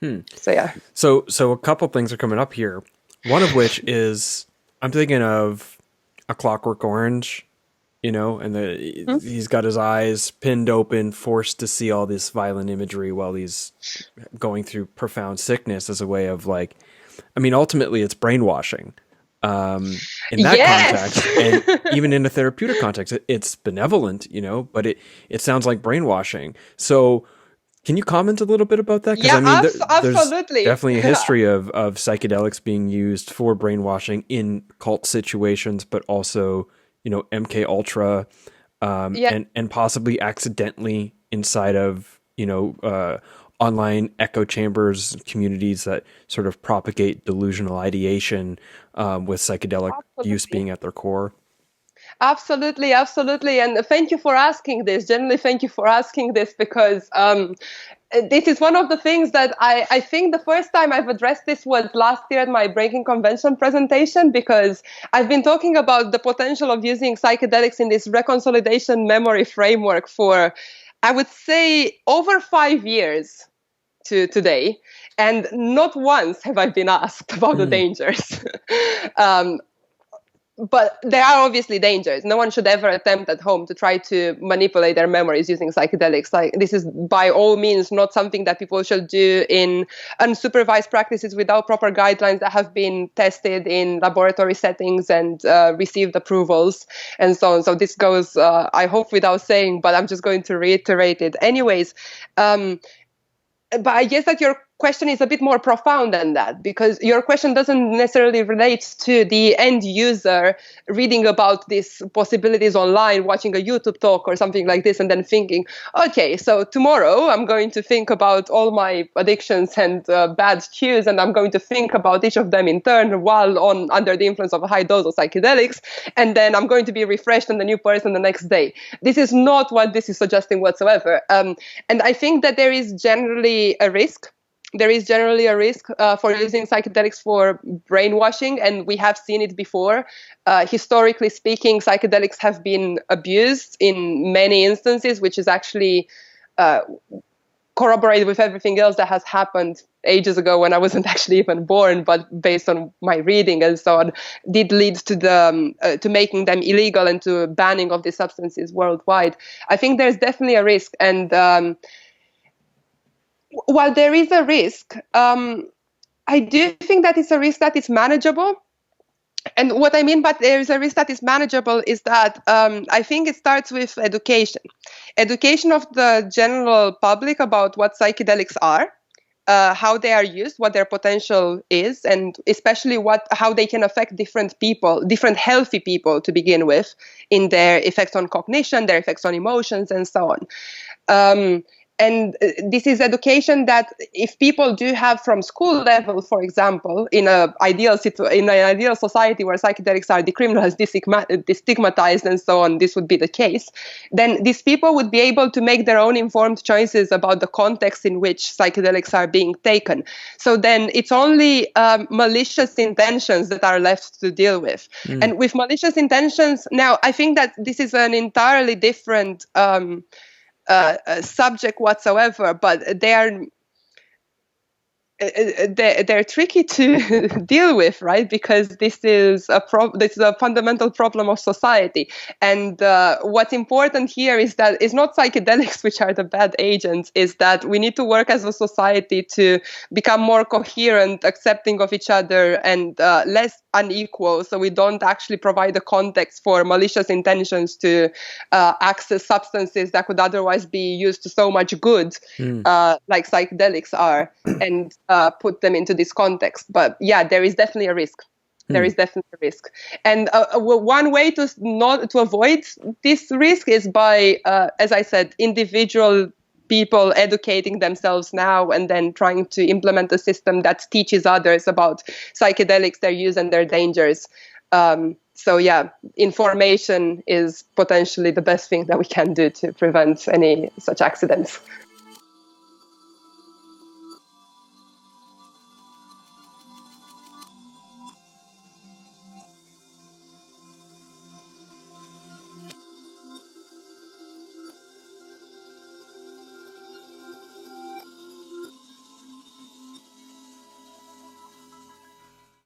So yeah. So a couple things are coming up here. One of which is I'm thinking of A Clockwork Orange, and he's got his eyes pinned open, forced to see all this violent imagery while he's going through profound sickness as a way of like, I mean, ultimately it's brainwashing in that Yes. context, and even in a therapeutic context, it's benevolent, but it sounds like brainwashing. So can you comment a little bit about that? Because Yeah, I mean, there's absolutely. definitely a history of psychedelics being used for brainwashing in cult situations, but also, MK Ultra, Yeah, and possibly accidentally inside of, online echo chambers communities that sort of propagate delusional ideation, with psychedelic use absolutely. being at their core. Absolutely, absolutely. And thank you for asking this. Generally, thank you for asking this because this is one of the things that I think the first time I've addressed this was last year at my Breaking Convention presentation, because I've been talking about the potential of using psychedelics in this reconsolidation memory framework for, I would say, over 5 years to today. And not once have I been asked about the Hmm. dangers. um, but there are obviously dangers. No one should ever attempt at home to try to manipulate their memories using psychedelics. Like, this is by all means not something that people should do in unsupervised practices without proper guidelines that have been tested in laboratory settings and received approvals and so on. So this goes, I hope, without saying, but I'm just going to reiterate it. Anyways, but I guess that your question is a bit more profound than that, because your question doesn't necessarily relate to the end user reading about these possibilities online, watching a YouTube talk or something like this, and then thinking, okay, so tomorrow I'm going to think about all my addictions and bad cues, and I'm going to think about each of them in turn while under the influence of a high dose of psychedelics, and then I'm going to be refreshed and a new person the next day. This is not what this is suggesting whatsoever. And I think that there is generally a risk. There is generally a risk for using psychedelics for brainwashing, and we have seen it before. Historically speaking, psychedelics have been abused in many instances, which is actually corroborated with everything else that has happened ages ago when I wasn't actually even born, but based on my reading and so on, did lead to to making them illegal and to banning of these substances worldwide. I think there's definitely a risk, and while there is a risk, I do think that it's a risk that is manageable. And what I mean by there is a risk that is manageable is that I think it starts with education. Education of the general public about what psychedelics are, how they are used, what their potential is, and especially how they can affect different people, different healthy people to begin with, in their effects on cognition, their effects on emotions, and so on. And this is education that, if people do have from school level, for example, in an ideal society where psychedelics are decriminalized, destigmatized, and so on, this would be the case. Then these people would be able to make their own informed choices about the context in which psychedelics are being taken. So then it's only malicious intentions that are left to deal with. Hmm. And with malicious intentions, now I think that this is an entirely different subject whatsoever, but they're tricky to deal with, right? Because this is a fundamental problem of society. And what's important here is that it's not psychedelics which are the bad agents, is that we need to work as a society to become more coherent, accepting of each other, and less unequal, so we don't actually provide the context for malicious intentions to access substances that could otherwise be used to so much good, Hmm. like psychedelics are, and put them into this context. But yeah, there is definitely a risk. There Hmm. is definitely a risk, and one way to avoid this risk is by, as I said, individual people educating themselves now and then trying to implement a system that teaches others about psychedelics, their use, and their dangers. So yeah, information is potentially the best thing that we can do to prevent any such accidents.